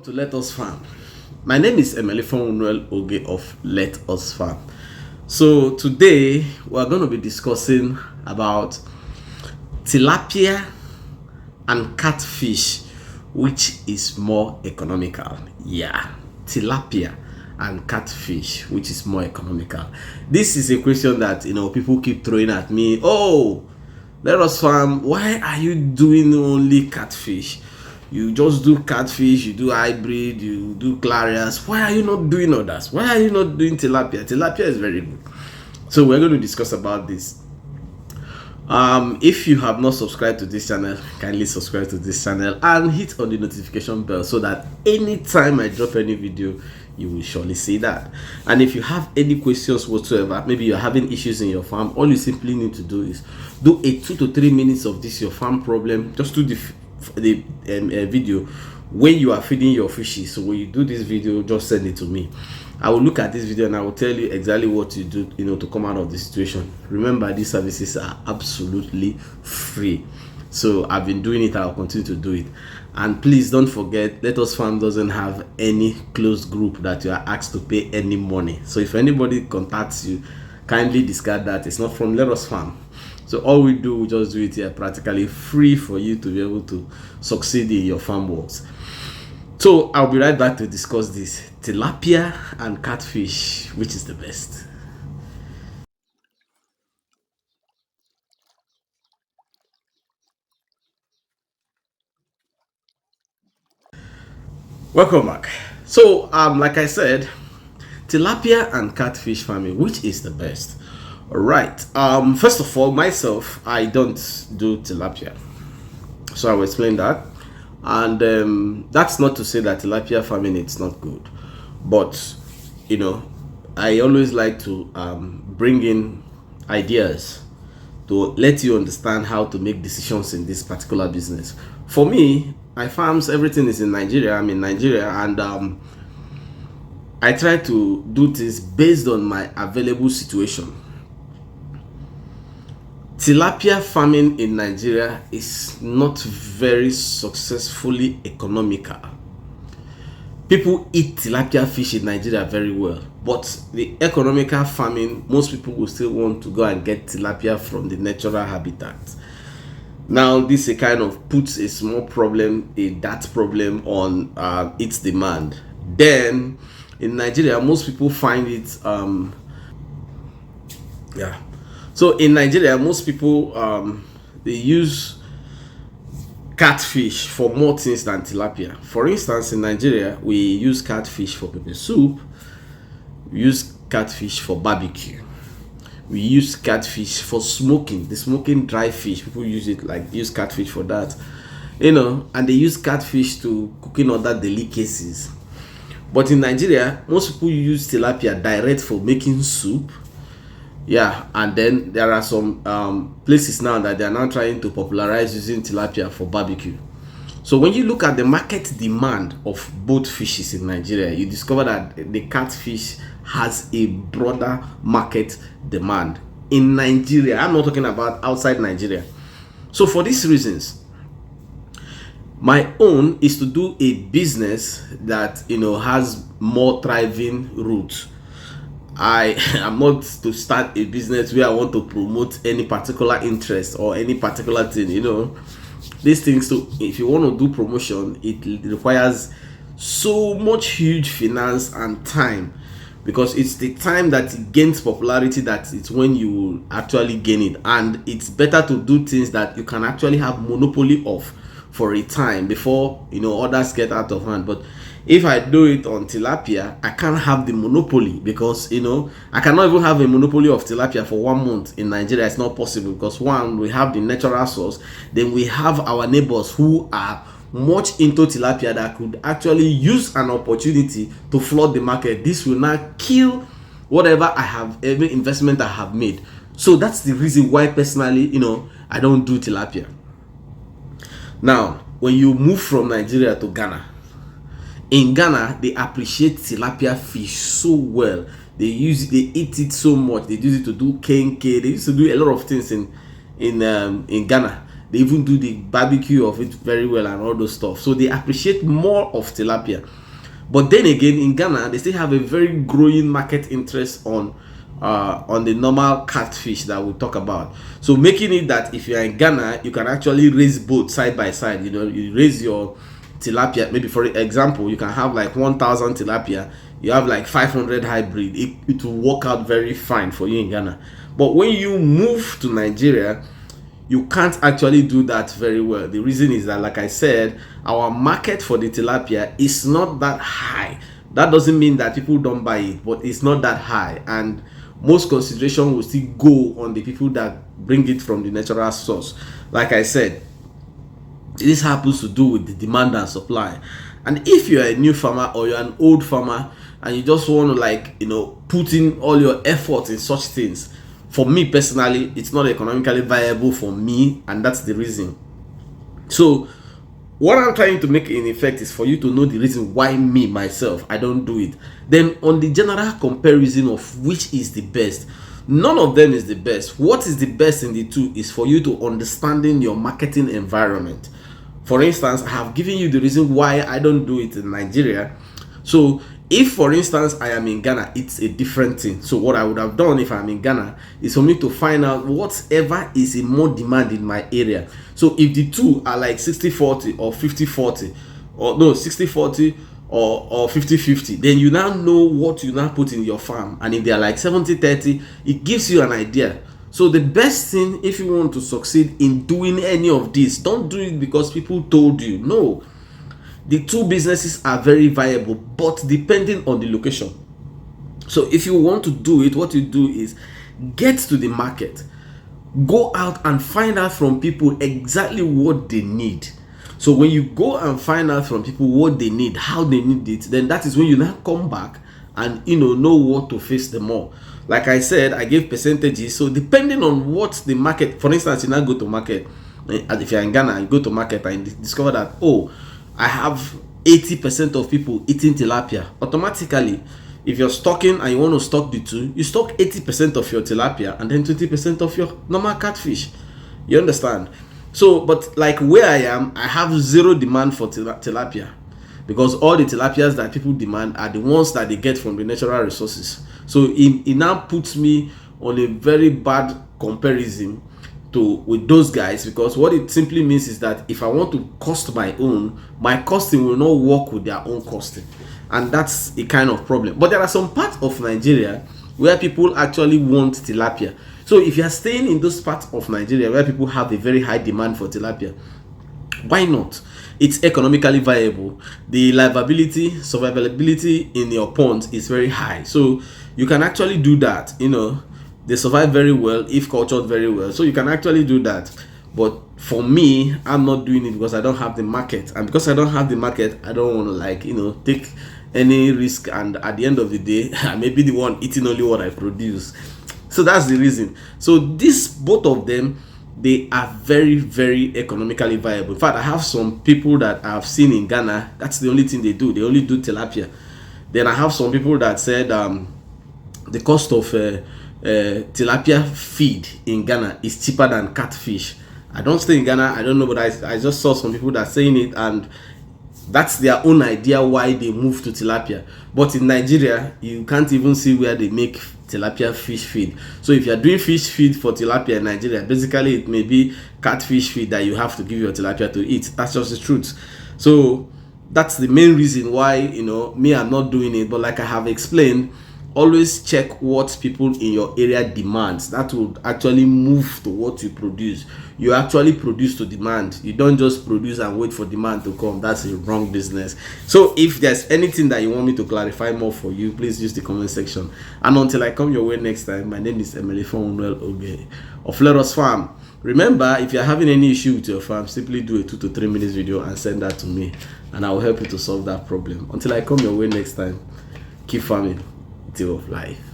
To Let Us Farm. My name is Emelifon Oge of Let Us Farm. So today we're going to be discussing about tilapia and catfish, which is more economical. Yeah, tilapia and catfish, which is more economical. This is a question that people keep throwing at me. Oh, Let Us Farm, why are you doing only catfish? You just do catfish, you do hybrid, you do clarias. Why are you not doing others? Why are you not doing tilapia? Tilapia is very good. So we're going to discuss about this. If you have not subscribed to this channel, kindly subscribe to this channel and hit on the notification bell so that anytime I drop any video, you will surely see that. And if you have any questions whatsoever, maybe you're having issues in your farm, all you simply need to do is do a 2 to 3 minutes of this your farm problem. Just do the video when you are feeding your fishes. So when you do this video, just send it to me. I will look at this video and I will tell you exactly what to do, to come out of the situation. Remember, these services are absolutely free. So I've been doing it, I'll continue to do it. And please don't forget, Let Us Farm doesn't have any closed group that you are asked to pay any money. So if anybody contacts you, kindly discard that. It's not from Let Us Farm. So all we do, we just do it here practically free for you to be able to succeed in your farm works. So I'll be right back to discuss this tilapia and catfish, which is the best. Welcome back. So like I said, tilapia and catfish farming, which is the best? All right. First of all, myself, I don't do tilapia, so I will explain that. And that's not to say that tilapia farming it's not good, but I always like to bring in ideas to let you understand how to make decisions in this particular business. For me, my farms, everything is in Nigeria. I'm in Nigeria, and I try to do things based on my available situation. Tilapia farming in Nigeria is not very successfully economical. People eat tilapia fish in Nigeria very well, but the economical farming, most people will still want to go and get tilapia from the natural habitat. Now this kind of puts a small problem, that problem on its demand. Then in Nigeria, most people find it so in Nigeria, most people they use catfish for more things than tilapia. For instance, in Nigeria, we use catfish for pepper soup, we use catfish for barbecue, we use catfish for smoking, the smoking dry fish. People use catfish for that, and they use catfish to cooking other delicacies. But in Nigeria, most people use tilapia direct for making soup. Yeah, and then there are some places now that they are now trying to popularize using tilapia for barbecue. So when you look at the market demand of both fishes in Nigeria, you discover that the catfish has a broader market demand in Nigeria. I'm not talking about outside Nigeria. So for these reasons, my own is to do a business that has more thriving roots. I am not to start a business where I want to promote any particular interest or any particular thing. These things, so if you want to do promotion, it requires so much huge finance and time, because it's the time that it gains popularity that it's when you will actually gain it. And it's better to do things that you can actually have monopoly of for a time before others get out of hand. But if I do it on tilapia, I can't have the monopoly, because I cannot even have a monopoly of tilapia for 1 month in Nigeria. It's not possible, because one, we have the natural source, then we have our neighbors who are much into tilapia that could actually use an opportunity to flood the market. This will not kill whatever every investment I have made. So that's the reason why personally I don't do tilapia. Now when you move from Nigeria to Ghana, in Ghana, they appreciate tilapia fish so well. They eat it so much. They use it to do kenke. They used to do a lot of things in Ghana. They even do the barbecue of it very well and all those stuff. So they appreciate more of tilapia. But then again, in Ghana, they still have a very growing market interest on the normal catfish that we talk about. So making it that if you're in Ghana, you can actually raise both side by side. You know, you raise your tilapia. Maybe for example, you can have like 1,000 tilapia. You have like 500 hybrid. It will work out very fine for you in Ghana. But when you move to Nigeria, you can't actually do that very well. The reason is that, like I said, our market for the tilapia is not that high. That doesn't mean that people don't buy it, but it's not that high. And most consideration will still go on the people that bring it from the natural source. Like I said, this happens to do with the demand and supply. And if you're a new farmer or you're an old farmer and you just want to, like, you know, put in all your effort in such things, for me personally, it's not economically viable for me, and that's the reason. So what I'm trying to make in effect is for you to know the reason why me myself I don't do it. Then on the general comparison of which is the best, none of them is the best. What is the best in the two is for you to understanding your marketing environment. For instance, I have given you the reason why I don't do it in Nigeria. So if, for instance, I am in Ghana, it's a different thing. So what I would have done if I'm in Ghana is for me to find out whatever is in more demand in my area. So if the two are like 60-40 or 50-40, or no, 60-40 or 50-50, then you now know what you now put in your farm. And if they are like 70-30, it gives you an idea. So the best thing, if you want to succeed in doing any of this, don't do it because people told you. No. The two businesses are very viable, but depending on the location. So if you want to do it, what you do is get to the market, go out and find out from people exactly what they need. So when you go and find out from people what they need, how they need it, then that is when you now come back and know what to face them more. Like I said, I gave percentages. So depending on what the market, for instance, you now go to market, and if you're in Ghana, you go to market and discover that, oh, I have 80% of people eating tilapia. Automatically, if you're stocking and you want to stock the two, you stock 80% of your tilapia and then 20% of your normal catfish. You understand? So, but like where I am, I have zero demand for tilapia, because all the tilapias that people demand are the ones that they get from the natural resources. So it now puts me on a very bad comparison with those guys, because what it simply means is that if I want to cost my own, my costing will not work with their own costing, and that's a kind of problem. But there are some parts of Nigeria where people actually want tilapia. So if you are staying in those parts of Nigeria where people have a very high demand for tilapia, why not? It's economically viable. The livability, survivability in your ponds is very high, so you can actually do that. They survive very well if cultured very well, so you can actually do that. But for me, I'm not doing it because I don't have the market, and because I don't have the market, I don't want to take any risk, and at the end of the day I may be the one eating only what I produce. So that's the reason. So both of them, they are very, very economically viable. In fact, I have some people that I've seen in Ghana, that's the only thing they do. They only do tilapia. Then I have some people that said the cost of tilapia feed in Ghana is cheaper than catfish. I don't stay in Ghana, I don't know, but I just saw some people that are saying it, and that's their own idea why they moved to tilapia. But in Nigeria, you can't even see where they make tilapia fish feed. So if you're doing fish feed for tilapia in Nigeria, basically it may be catfish feed that you have to give your tilapia to eat. That's just the truth. So that's the main reason why me, I'm not doing it. But like I have explained, always check what people in your area demands. That would actually move to what you produce. You actually produce to demand. You don't just produce and wait for demand to come. That's a wrong business. So if there's anything that you want me to clarify more for you, please use the comment section. And until I come your way next time, my name is Emily Fonwell Oge of Let Us Farm. Remember, if you're having any issue with your farm, simply do a 2 to 3 minutes video and send that to me, and I will help you to solve that problem. Until I come your way next time, keep farming. Of life.